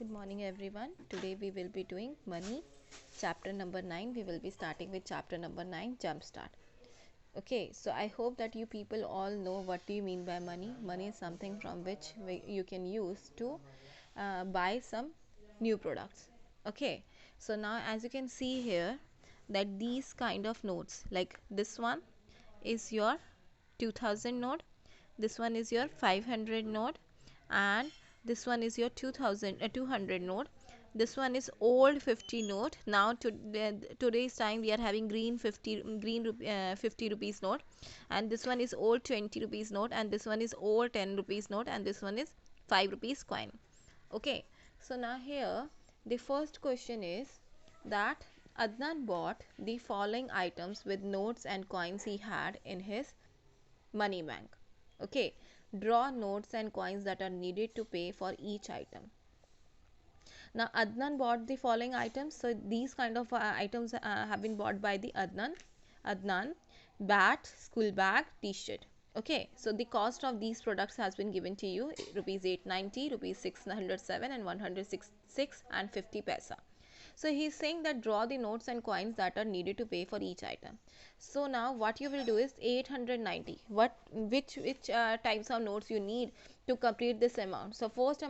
Good morning everyone. Today we will be doing money chapter number 9. We will be starting with chapter number 9, jumpstart. Okay, so I hope that you people all know what do you mean by money. Money is something from which you can use to buy some new products. Okay, so now as you can see here that these kind of notes, like this one is your 2000 note, this one is your 500 note, and this one is your 200 note. This one is old 50 note. Now today's time we are having green 50 rupees note, and this one is old 20 rupees note, and this one is old 10 rupees note, and this one is 5 rupees coin. Okay, so now here the first question is that Adnan bought the following items with notes and coins he had in his money bank. Okay, draw notes and coins that are needed to pay for each item. Now Adnan bought the following items. So these kind of items have been bought by the Adnan: bat, school bag, t-shirt. Okay, so the cost of these products has been given to you: rupees 890, rupees 607, and 166 and 50 paisa. So he is saying that draw the notes and coins that are needed to pay for each item. So now what you will do is 890. Which types of notes you need to complete this amount? So first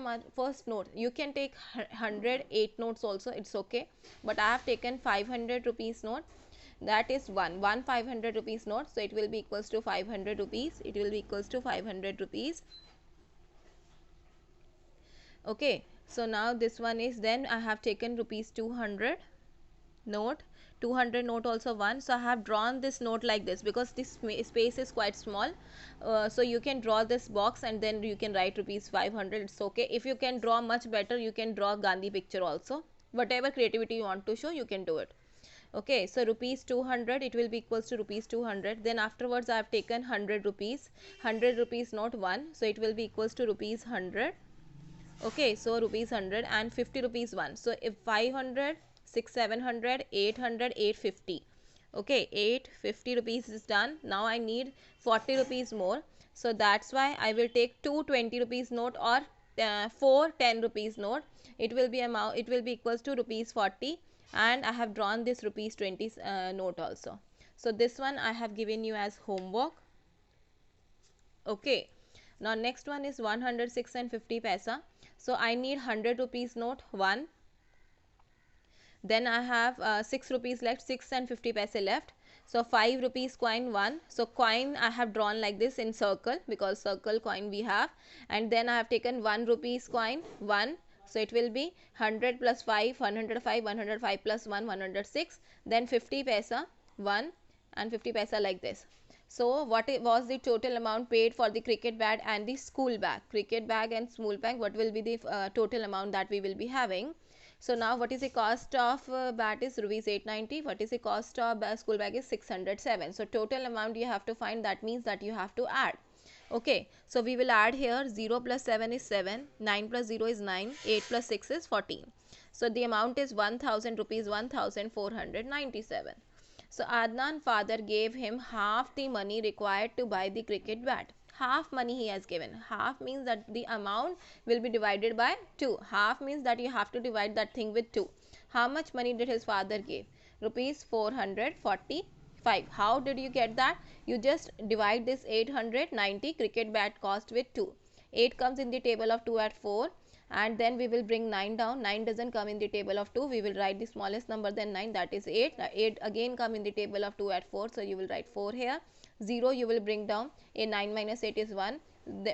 note, you can take 108 notes also, it's okay, but I have taken 500 rupees note. That is one 500 rupees note, so it will be equals to 500 rupees. It will be equals to 500 rupees. Okay, so now this one is, then I have taken rupees 200 note, 200 note also one. So I have drawn this note like this because this space is quite small, so you can draw this box and then you can write rupees 500. It's okay. If you can draw much better, you can draw Gandhi picture also. Whatever creativity you want to show, you can do it. Okay, so rupees 200, it will be equals to rupees 200. Then afterwards I have taken 100 rupees, 100 rupees note 1, so it will be equals to rupees 100. Okay, so rupees 100 and 50 rupees 1. So if 500, 6, 700, 800, 850. Okay, 850 rupees is done. Now I need 40 rupees more. So that's why I will take 220 rupees note or 410 rupees note. It will be amount, it will be equals to rupees 40, and I have drawn this rupees 20 note also. So this one I have given you as homework. Okay, now next one is 106 and 50 paisa. So I need 100 rupees note 1. Then I have 6 rupees left, 6 and 50 paisa left. So 5 rupees coin 1. So coin I have drawn like this in circle because circle coin we have. And then I have taken 1 rupees coin 1. So it will be 100 plus 5, 105, 105 plus 1, 106. Then 50 paisa 1 and 50 paisa like this. So what was the total amount paid for the cricket bat and the school bag? Cricket bag and school bag, what will be the total amount that we will be having? So now what is the cost of bat is rupees 890. What is the cost of school bag is 607. So total amount you have to find. That means that you have to add. Okay, so we will add here 0 plus 7 is 7, 9 plus 0 is 9, 8 plus 6 is 14. So the amount is 1000 rupees, 1497. So Adnan father gave him half the money required to buy the cricket bat. Half money he has given. Half means that the amount will be divided by 2. Half means that you have to divide that thing with 2. How much money did his father give? Rupees 445. How did you get that? You just divide this 890 cricket bat cost with 2. 8 comes in the table of 2 at 4, and then we will bring 9 down. 9 doesn't come in the table of 2. We will write the smallest number than 9, that is 8. 8 again come in the table of 2 at 4, so you will write 4 here. 0 you will bring down. A 9 minus 8 is 1.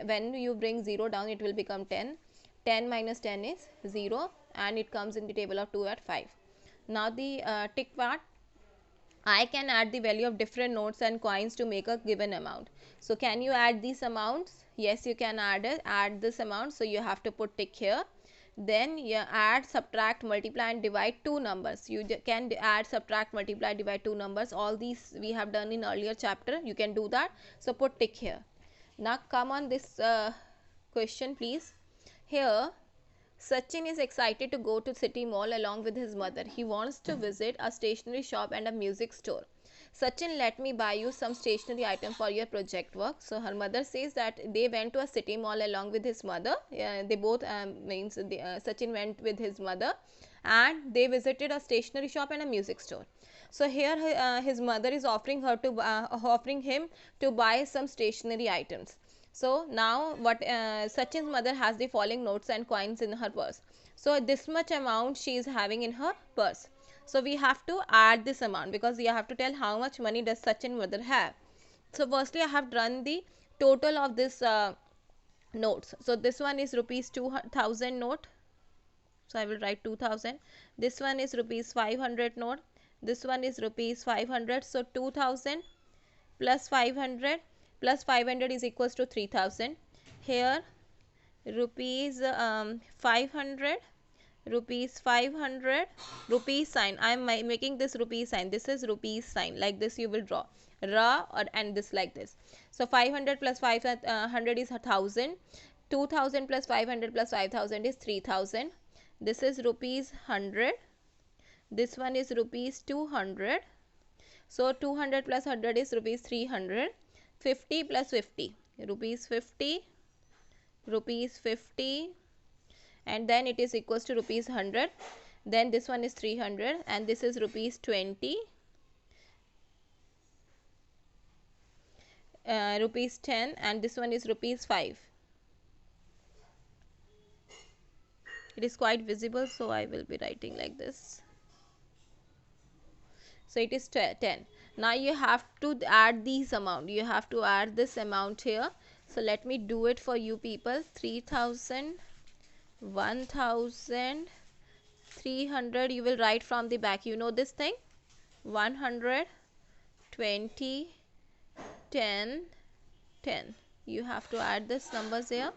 When you bring 0 down, it will become 10. 10 minus 10 is 0, and it comes in the table of 2 at 5. Now the tick part, I can add the value of different notes and coins to make a given amount. So can you add these amounts? Yes, you can add this amount. So you have to put tick here. Then you add, subtract, multiply and divide two numbers. You can add, subtract, multiply, divide two numbers. All these we have done in earlier chapter. You can do that. So put tick here. Now come on this question please. Here Sachin is excited to go to City Mall along with his mother. He wants to visit a stationery shop and a music store. Sachin, let me buy you some stationery item for your project work. So her mother says that they went to a city mall along with his mother. They both Sachin went with his mother, and they visited a stationery shop and a music store. So here his mother is offering him to buy some stationery items. So now what Sachin's mother has the following notes and coins in her purse. So this much amount she is having in her purse. So we have to add this amount because we have to tell how much money does Sachin mother have. So firstly I have done the total of this notes. So this one is rupees 2000 note. So I will write 2000. This one is rupees 500 note. This one is rupees 500. So 2000 plus 500 plus 500 is equals to 3000. Here rupees 500, rupees 500, rupees sign. I am making this rupees sign. This is rupees sign. Like this you will draw ra, or and this like this. So 500 plus 500 is 1000. 2000 plus 500 plus 5000 is 3000. This is rupees 100. This one is rupees 200. So 200 plus 100 is rupees 300. 50 plus 50 rupees 50, rupees 50, and then it is equals to rupees 100. Then this one is 300 and this is rupees 20, rupees 10, and this one is rupees 5. It is quite visible, so I will be writing like this. So it is 10. Now you have to add these amount. You have to add this amount here. So let me do it for you people. 3000, 1000, 300. You will write from the back. You know this thing. 100, 20, 10, 10. You have to add this numbers here.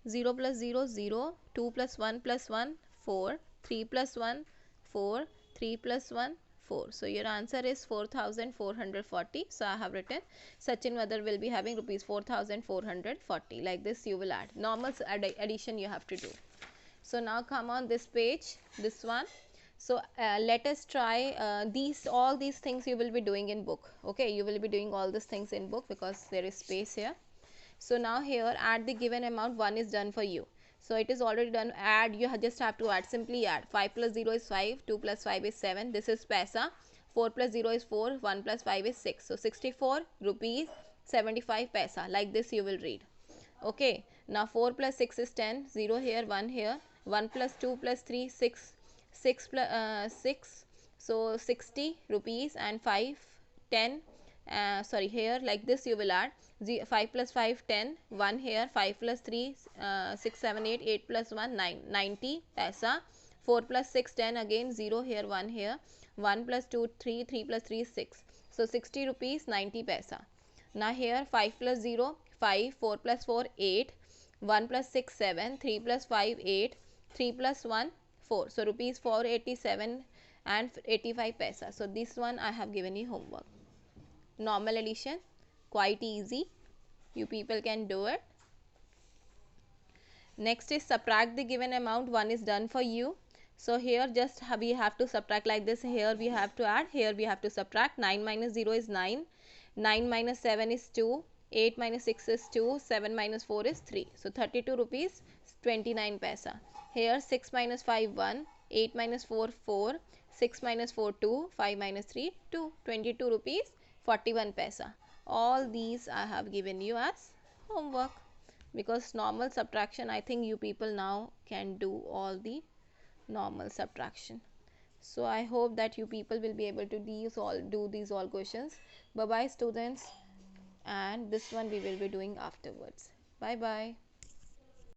0 plus 0, 0. 2 plus 1 plus 1, 4. 3 plus 1, 4. 3 plus 1, 4. So your answer is 4440. So I have written Sachin mother will be having rupees 4440. Like this you will add. Normal addition you have to do. So now come on this page, this one. So let us try all these things you will be doing in book. Okay, you will be doing all these things in book because there is space here. So now here add the given amount. One is done for you. So it is already done. Add, you just have to add, simply add. 5 plus 0 is 5, 2 plus 5 is 7. This is paisa. 4 plus 0 is 4, 1 plus 5 is 6. So 64 rupees 75 paisa. Like this you will read. Okay, now 4 plus 6 is 10, 0 here, 1 here. 1 plus 2 plus 3, 6. 6 plus 6, so 60 rupees, and 5, 10. Sorry, here like this you will add 5 plus 5, 10, 1 here, 5 plus 3, 6, 7, 8, 8 plus 1, 9, 90 paisa. 4 plus 6, 10, again 0 here, 1 here, 1 plus 2, 3, 3 plus 3, 6. So 60 rupees 90 paisa. Now here 5 plus 0, 5, 4 plus 4, 8, 1 plus 6, 7, 3 plus 5, 8, 3 plus 1, 4. So rupees 487 and 85 paisa. So this one I have given you homework. Normal addition, quite easy. You people can do it. Next is subtract the given amount. One is done for you. So here just we have to subtract like this. Here we have to add. Here we have to subtract. 9 minus 0 is 9. 9 minus 7 is 2. 8 minus 6 is 2. 7 minus 4 is 3. So 32 rupees 29 paisa. Here 6 minus 5, 1. 8 minus 4, 4. 6 minus 4, 2. 5 minus 3, 2. 22 rupees 41 paisa. All these I have given you as homework. Because normal subtraction, I think you people now can do all the normal subtraction. So I hope that you people will be able to do these all questions. Bye bye students, and this one we will be doing afterwards. Bye bye.